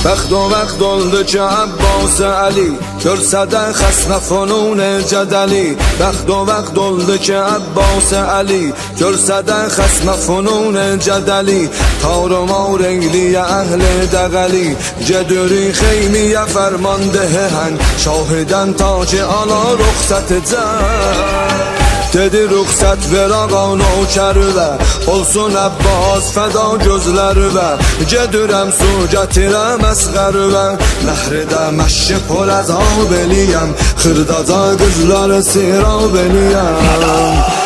وقت و وقت oldu ki Abbas Ali Görsədən xəsnə fonun cədəli Vəxt o vaxt oldu ki Abbas Ali Görsədən xəsnə fonun cədəli Tarımar eyliyə əhli dəğəli Gedürü xeymiyə fərmandehən Şahidən ta ki ala ruxsətəcək Dedi ruxsat ver ağa nökərüvə Olsun Abbas fəda gözlərüvə Gedirəm su gətirəm əsqərüvə Nəhridə məşki por əzab eləyəm Xırdaca qızları sirab eləyəm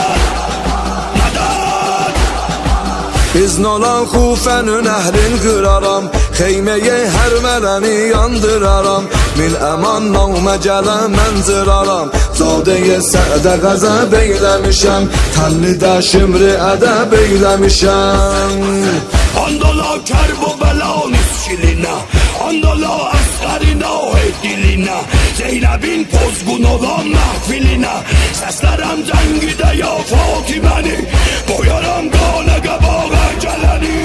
İzn olan Xufənin əhrin qıraram Xeyməyə hər mələni yandıraram Min əman namə gələn mən zıraram Zadəyə sədə qəzəb eyləmişəm Təllidə şimri ədəb eyləmişəm Andala Kərbəla nisçilinə Andala əsqərinə o dilinə Zeynəbin pozğun olan məhfilinə Səslərəm cəngidə ya Fatiməni Boyaram qana qabağa gələni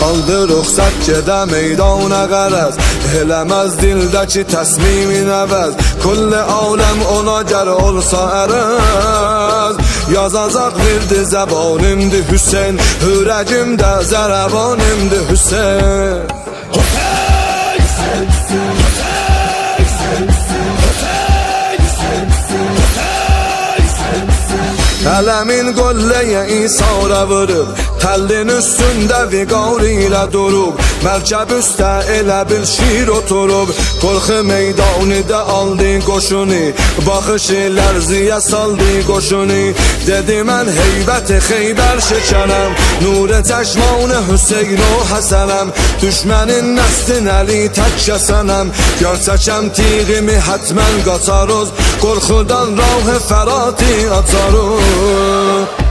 Aldı ruxsat gedə meydana qərəz Eləməz dildəki təsmimin əvəz Kulli aləm ona gər olsa ərəz Yazacaq verdi zəbanimdi Hüseyin Hürəcimdə zərəbanimdi Hüseyin Ələmin qolləyə İsa'ra vurub Təllin üstündə viqar ilə durub Mərkəb üstə elə bil şir oturub Qorxu meydanidə aldı qoşunu Baxışı lərziyə saldı qoşunu Dedi mən heybəti Xeybər şəkənəm Nur-i çəşmanı Hüseyin o Həsənəm Düşmənin nəstin əli tək kəsənəm Görsəkəm tiğimi hətmən qaçaroz Qorxudan rah-ı fərati açaroz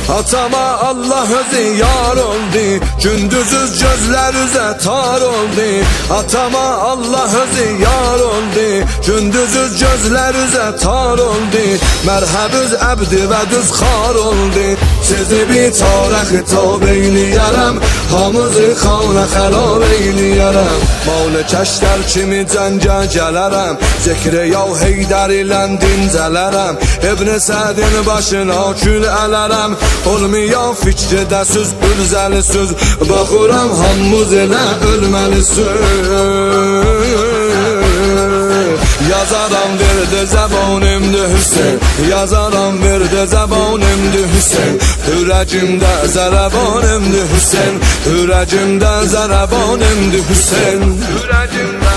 Atama Allah özü yar oldu Gündüzüz gözler üzə tar oldu Atama Allah özü yar oldu Gündüzüz gözler üzə tar oldu Mərhəbüz əbdi və düz xar oldu Sizi bir tarə xitab eyləyərəm Hamızı xana xəlab eyləyərəm Malı kəşlər kimi cəngə gələrəm Zikri yav Heydər ilə dincələrəm İbn Sədin başına kül ələrəm Olmayan fikridə söz, ülzəli söz Baxıram hamımız elə ölməli söz Yazaram verdi zəbanimdi Hüseyin Yazaram verdi zəbanimdi Hüseyin Hürəcimdə zərəbanimdi Hüseyin Hürəcimdə zərəbanimdi Hüseyin Hürəcimdə